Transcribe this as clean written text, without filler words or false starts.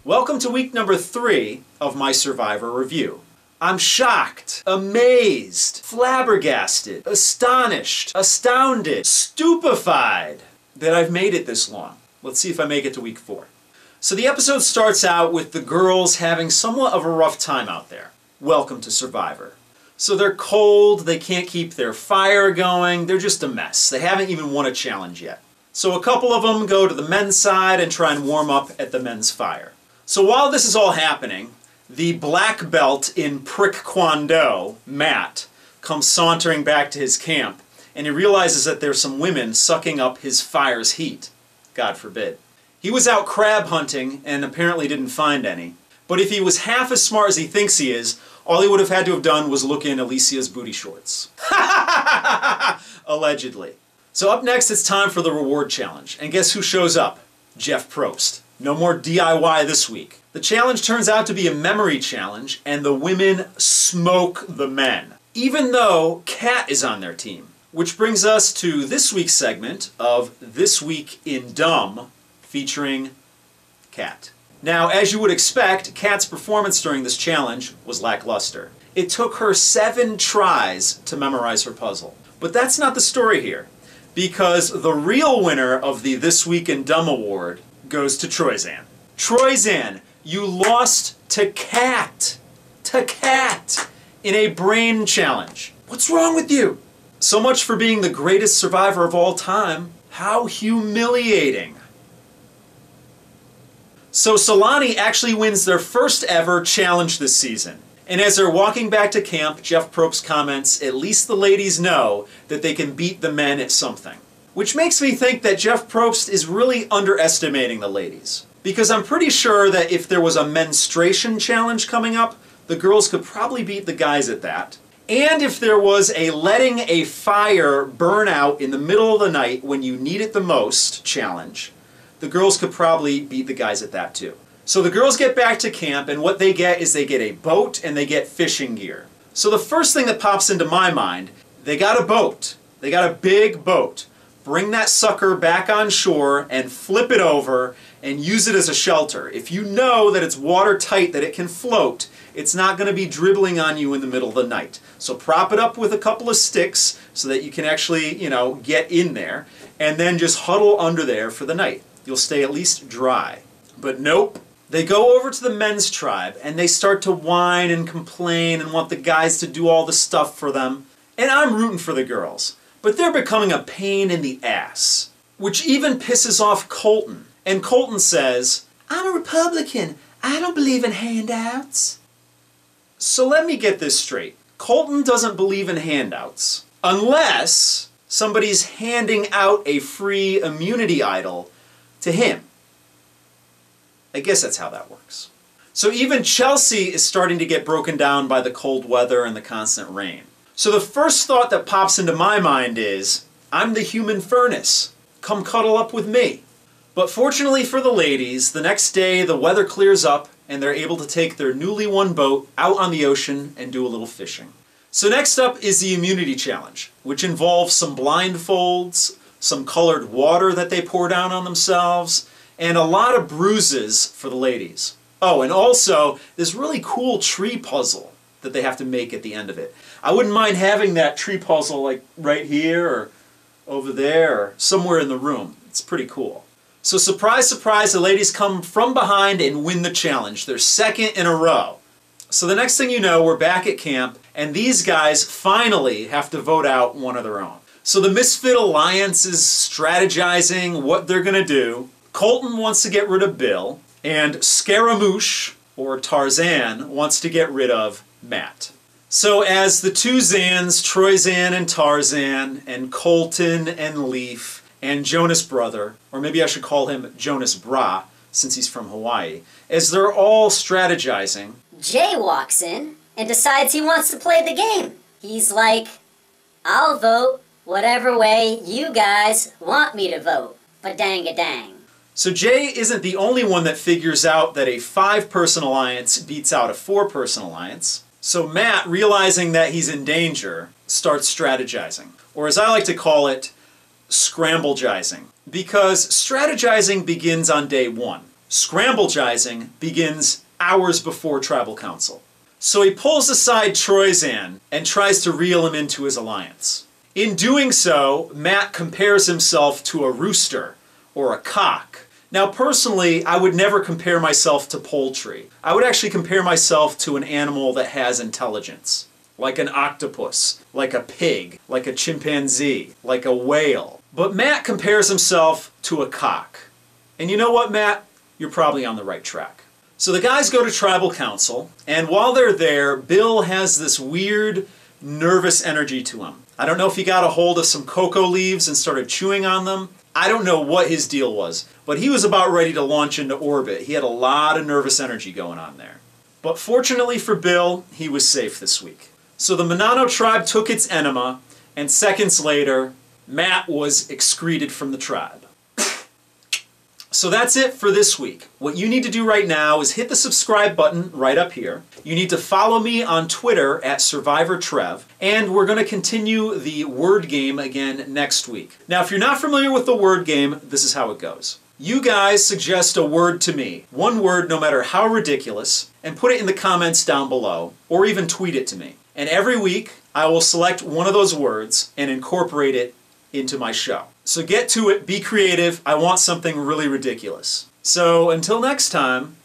Welcome to week number 3 of my Survivor review. I'm shocked, amazed, flabbergasted, astonished, astounded, stupefied that I've made it this long. Let's see if I make it to week 4. So the episode starts out with the girls having somewhat of a rough time out there. Welcome to Survivor. So they're cold, they can't keep their fire going, they're just a mess. They haven't even won a challenge yet. So a couple of them go to the men's side and try and warm up at the men's fire. So while this is all happening, the black belt in Prick-Kwon-Do, Matt, comes sauntering back to his camp, and he realizes that there's some women sucking up his fire's heat. God forbid. He was out crab hunting and apparently didn't find any. But if he was half as smart as he thinks he is, all he would have had to have done was look in Alicia's booty shorts. Allegedly. So up next, it's time for the reward challenge. And guess who shows up? Jeff Probst. No more DIY this week. The challenge turns out to be a memory challenge, and the women smoke the men, even though Kat is on their team. Which brings us to this week's segment of This Week in Dumb, featuring Kat. Now, as you would expect, Kat's performance during this challenge was lackluster. It took her 7 tries to memorize her puzzle. But that's not the story here, because the real winner of the This Week in Dumb award goes to Troyzan. Troyzan, you lost to Kat. To Kat in a brain challenge. What's wrong with you? So much for being the greatest survivor of all time. How humiliating. So Solani actually wins their first ever challenge this season. And as they're walking back to camp, Jeff Probst comments, "At least the ladies know that they can beat the men at something." Which makes me think that Jeff Probst is really underestimating the ladies. Because I'm pretty sure that if there was a menstruation challenge coming up, the girls could probably beat the guys at that. And if there was a letting a fire burn out in the middle of the night when you need it the most challenge, the girls could probably beat the guys at that too. So the girls get back to camp, and what they get is they get a boat and they get fishing gear. So the first thing that pops into my mind, they got a boat. They got a big boat. Bring that sucker back on shore and flip it over and use it as a shelter. If you know that it's watertight, that it can float, it's not going to be dribbling on you in the middle of the night. So prop it up with a couple of sticks so that you can actually, get in there, and then just huddle under there for the night. You'll stay at least dry. But nope. They go over to the men's tribe and they start to whine and complain and want the guys to do all the stuff for them. And I'm rooting for the girls. But they're becoming a pain in the ass. Which even pisses off Colton. And Colton says, "I'm a Republican. I don't believe in handouts." So let me get this straight. Colton doesn't believe in handouts unless somebody's handing out a free immunity idol to him. I guess that's how that works. So even Chelsea is starting to get broken down by the cold weather and the constant rain. So the first thought that pops into my mind is, I'm the human furnace. Come cuddle up with me. But fortunately for the ladies, the next day the weather clears up and they're able to take their newly won boat out on the ocean and do a little fishing. So next up is the immunity challenge, which involves some blindfolds, some colored water that they pour down on themselves, and a lot of bruises for the ladies. Oh, and also this really cool tree puzzle that they have to make at the end of it. I wouldn't mind having that tree puzzle like right here or over there or somewhere in the room. It's pretty cool. So surprise, surprise, the ladies come from behind and win the challenge. They're second in a row. So the next thing you know, we're back at camp, and these guys finally have to vote out one of their own. So the Misfit Alliance is strategizing what they're going to do. Colton wants to get rid of Bill, and Scaramouche, or Tarzan, wants to get rid of Matt. So as the two Zans, Troyzan and Tarzan, and Colton and Leaf, and Jonas Brother, or maybe I should call him Jonas Bra, since he's from Hawaii, as they're all strategizing, Jay walks in and decides he wants to play the game. He's like, "I'll vote whatever way you guys want me to vote. Ba-dang-a-dang." So Jay isn't the only one that figures out that a 5-person alliance beats out a 4-person alliance. So Matt, realizing that he's in danger, starts strategizing. Or as I like to call it, scramblegizing. Because strategizing begins on day 1. Scramble-gizing begins hours before tribal council. So he pulls aside Troyzan and tries to reel him into his alliance. In doing so, Matt compares himself to a rooster or a cock. Now personally, I would never compare myself to poultry. I would actually compare myself to an animal that has intelligence. Like an octopus, like a pig, like a chimpanzee, like a whale. But Matt compares himself to a cock. And you know what, Matt? You're probably on the right track. So the guys go to tribal council, and while they're there, Bill has this weird, nervous energy to him. I don't know if he got a hold of some cocoa leaves and started chewing on them. I don't know what his deal was, but he was about ready to launch into orbit. He had a lot of nervous energy going on there. But fortunately for Bill, he was safe this week. So the Monano tribe took its enema, and seconds later, Matt was excreted from the tribe. So that's it for this week. What you need to do right now is hit the subscribe button right up here. You need to follow me on Twitter at SurvivorTrev, and we're going to continue the word game again next week. Now, if you're not familiar with the word game, this is how it goes. You guys suggest a word to me, one word no matter how ridiculous, and put it in the comments down below, or even tweet it to me. And every week, I will select one of those words and incorporate it into my show. So get to it, be creative, I want something really ridiculous. So until next time,